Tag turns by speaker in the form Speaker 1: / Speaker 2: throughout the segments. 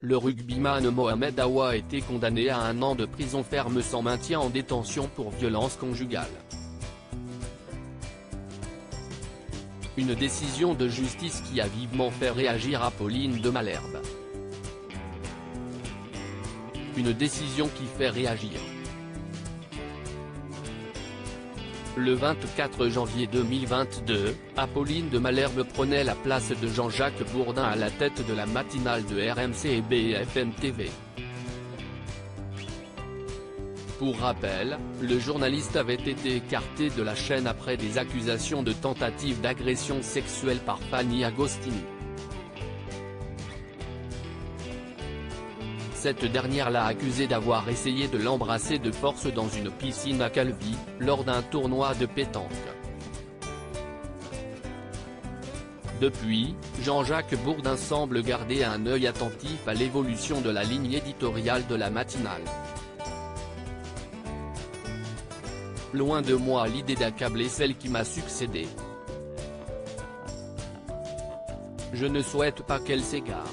Speaker 1: le rugbyman Mohamed Awa a été condamné à 1 an de prison ferme sans maintien en détention pour violence conjugale. Une décision de justice qui a vivement fait réagir Apolline de Malherbe. Une décision qui fait réagir. Le 24 janvier 2022, Apolline de Malherbe prenait la place de Jean-Jacques Bourdin à la tête de la matinale de RMC et BFM TV. Pour rappel, le journaliste avait été écarté de la chaîne après des accusations de tentative d'agression sexuelle par Fanny Agostini. Cette dernière l'a accusé d'avoir essayé de l'embrasser de force dans une piscine à Calvi, lors d'un tournoi de pétanque. Depuis, Jean-Jacques Bourdin semble garder un œil attentif à l'évolution de la ligne éditoriale de la matinale. Loin de moi l'idée d'accabler celle qui m'a succédé. Je ne souhaite pas qu'elle s'égare.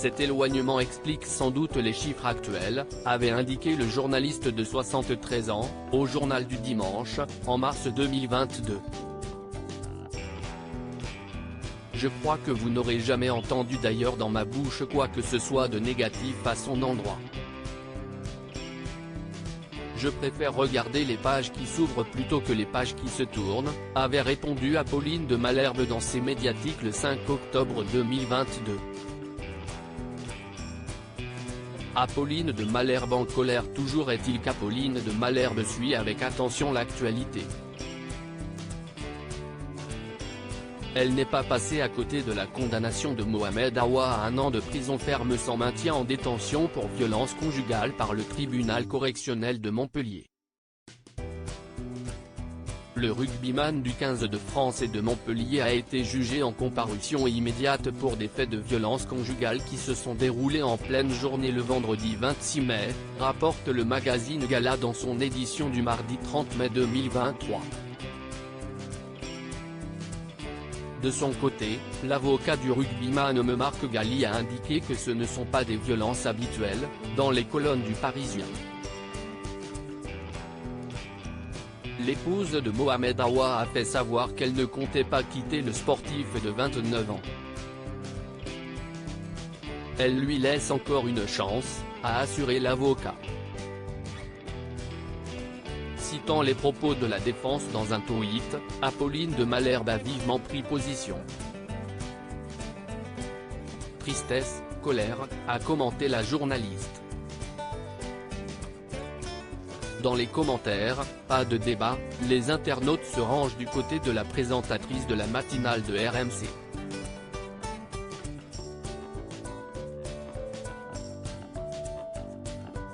Speaker 1: Cet éloignement explique sans doute les chiffres actuels, avait indiqué le journaliste de 73 ans, au Journal du Dimanche, en mars 2022. Je crois que vous n'aurez jamais entendu d'ailleurs dans ma bouche quoi que ce soit de négatif à son endroit. Je préfère regarder les pages qui s'ouvrent plutôt que les pages qui se tournent, avait répondu Apolline de Malherbe dans ses médiatiques le 5 octobre 2022. Apolline de Malherbe en colère toujours est-il qu'Apolline de Malherbe suit avec attention l'actualité. Elle n'est pas passée à côté de la condamnation de Mohamed Awa à 1 an de prison ferme sans maintien en détention pour violence conjugale par le tribunal correctionnel de Montpellier. Le rugbyman du 15 de France et de Montpellier a été jugé en comparution immédiate pour des faits de violence conjugale qui se sont déroulés en pleine journée le vendredi 26 mai, rapporte le magazine Gala dans son édition du mardi 30 mai 2023. De son côté, l'avocat du rugbyman Marc Galli a indiqué que ce ne sont pas des violences habituelles, dans les colonnes du Parisien. L'épouse de Mohamed Awa a fait savoir qu'elle ne comptait pas quitter le sportif de 29 ans. Elle lui laisse encore une chance, a assuré l'avocat. Citant les propos de la défense dans un tweet, Apolline de Malherbe a vivement pris position. Tristesse, colère, a commenté la journaliste. Dans les commentaires, pas de débat, les internautes se rangent du côté de la présentatrice de la matinale de RMC.